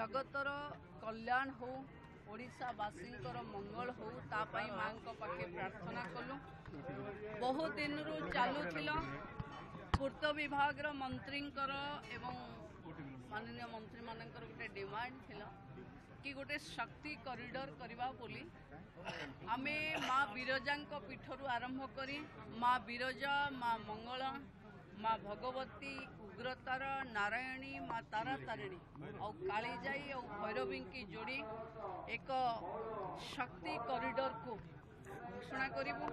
जगतर कल्याण हो ओडिशावासी मंगल हो तापाई माँ पाखे प्रार्थना कलु। बहुत दिन चलुला पूर्त विभाग मंत्री एवं माननीय मंत्री मानकर गोटे डिमांड थिला कि गोटे शक्ति कॉरिडोर करवा बोली आमे माँ बिरजा पीठरू आरंभ करी माँ बिरजा माँ मंगला माँ भगवती उग्रतार नारायणी माँ तारा तारिणी और कालीजाई और भैरवी की जोड़ी एक शक्ति कॉरिडोर को घोषणा करूँ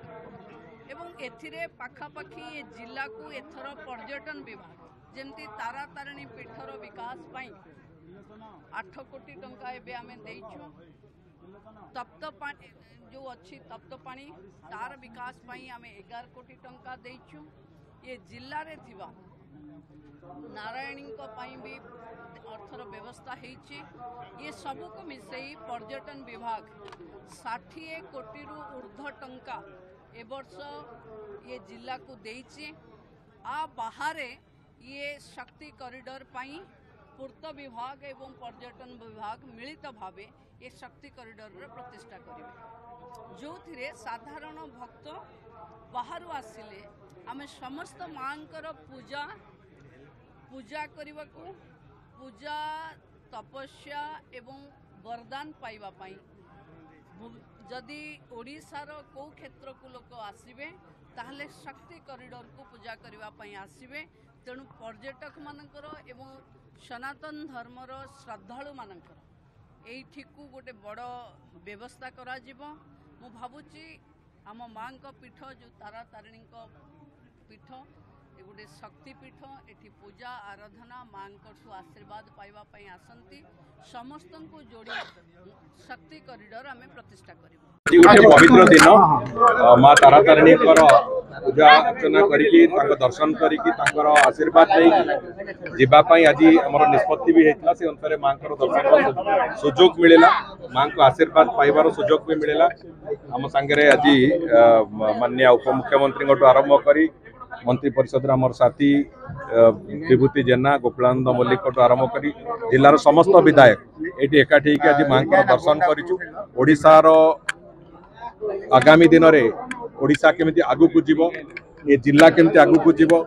एवं एथिरे पाखापाखि ये जिला को एथर पर्यटन विभाग जमती तारा तारिणी पीठर विकास पाई 8 कोटी टंका एबे आमे देइछु। तप्त पानी जो अच्छी तप्त पानी तार विकास पाई आमे 11 कोटी टंका देइछु। ये जिले रे थिबा नारायणी भी अर्थर व्यवस्था होइछि। ये सबू को मिसई पर्यटन विभाग 60 कोटी रु ऊर्ध्व टंका ए वर्ष ये जिला को देइछि। आ बाहरे ये शक्ति कॉरिडोर पाई पूर्त विभाग एवं पर्यटन विभाग मिलित भावे ये शक्ति कॉरिडोर रे प्रतिष्ठा करिवे जो थिरे साधारण भक्त बाहर आसिले आमे समस्त मांकर पूजा पूजा करने को पूजा तपस्या एवं वरदान पाइबा पाई जदि ओडिशार को क्षेत्र को लोक आसबे ताहले शक्ति कॉरिडोर को पूजा करने आसबे। तेणु पर्यटक मानकर एवं सनातन धर्मर श्रद्धालु मानकर एठी को गोटे बड़ व्यवस्था करा जिवो। मु भाबुची आम माँ पीठ जो तारा तारिणी पीठ ए गोटे शक्तिपीठ एठी पूजा आराधना माँ आशीर्वाद पाइबा आसंती समस्त को जोड़ी शक्ति कॉरिडोर आमे प्रतिष्ठा करिवो। पवित्र दिन माँ तारा तारिणी पूजा अर्चना करिकी दर्शन करिकी आशीर्वाद नहीं जावाई आज आम निष्पत्ति भी होता से अनुसार माँ दर्शन सुजोग मिलला माँ को आशीर्वाद पाइबार सुजोग भी मिलला। आम सांगे आज माननीय उपमुख्यमंत्री आरंभ करी मंत्री परिषद आम साथी विभूति जेना गोपालानंद मल्लिक आरंभ करी जिलार समस्त विधायक ये एकाठी आज माँ दर्शन करूँ। ओडिशार आगामी दिन में ओडिशा केमिति आगु को जीवो ये जिला केमिति आगु को जीवो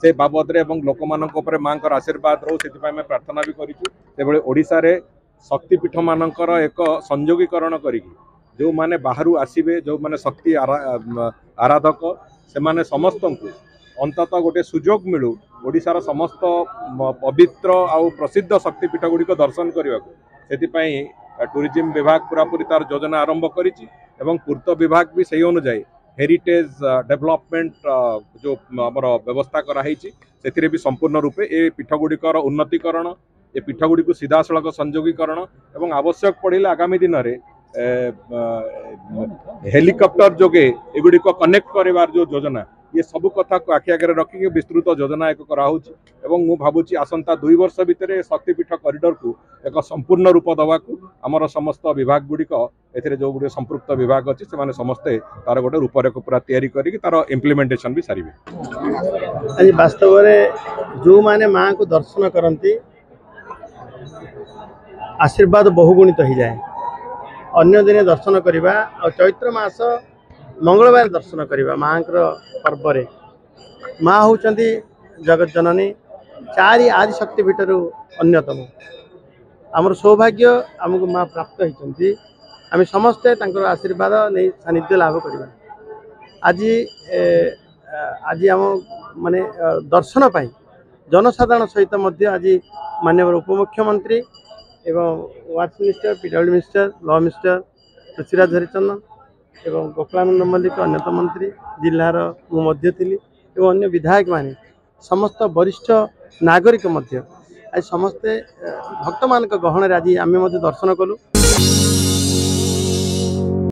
से बाबद रे एवं लोक मानक ऊपर माँ आशीर्वाद रो से प्रार्थना भी करूँ। ओडिशा रे शक्तिपीठ मानकर एक संयोगीकरण करी जो माने बाहरु आसीबे जो माने शक्ति आराधक से माने समस्त को अंततः गोटे सुजोग मिलू ओडिशार समस्त पवित्र आउ प्रसिद्ध शक्तिपीठ गुड़िक दर्शन करने से टूरिज्म विभाग पूरापूरी तार योजना आरंभ करिछि एवं पूर्त विभाग भी सही अनुजाई हेरिटेज डेवलपमेंट जो आमर व्यवस्था कराई से भी संपूर्ण रूपे ये पीठगुड़िकर उन्नतीकरण ये पीठगुड़ी सीधा सड़क संयोगीकरण एवं आवश्यक पड़े आगामी दिन में हेलिकॉप्टर जोगे एगुड़िक कनेक्ट करार जो योजना ये सबू कथा को आखि आगे रखिक विस्तृत योजना एक कराऊँच मु भावुची आसंता 2 वर्ष भितर शक्तिपीठ कॉरिडोर को एक संपूर्ण रूप दवा को आमर समस्त विभाग गुड़िक ए जो गोटे संपृक्त विभाग अच्छी से समस्ते तार गोटे रूपरेख पूरा तैयारी करी तार इम्प्लीमेंटेशन भी सारे। आज वास्तव में जो माने माँ को दर्शन करती आशीर्वाद बहुगुणित हो जाए। अन्य दिन दर्शन करवा और चैत्र मास मंगलवार दर्शन करवा माँ पर्व रे माँ होचंदी जगत जननी 4 आदि शक्तिपीठर अन्यतम आमर सौभाग्य आमको माँ प्राप्त होती आम समस्ते आशीर्वाद नहीं सानिध्य लाभ करवा। आज आज आम माने दर्शन पाई जनसाधारण सहित आज माननीय उपमुख्यमंत्री एवं वाच minister PW minister law minister Prithviraj Harichandan एवं गोपालानंद मल्लिक अन्यतम मंत्री जिलार मुझे थी एवं अन्य विधायक माने समस्त वरिष्ठ नागरिक आज समस्ते भक्त मान गहन आज आम दर्शन कलु।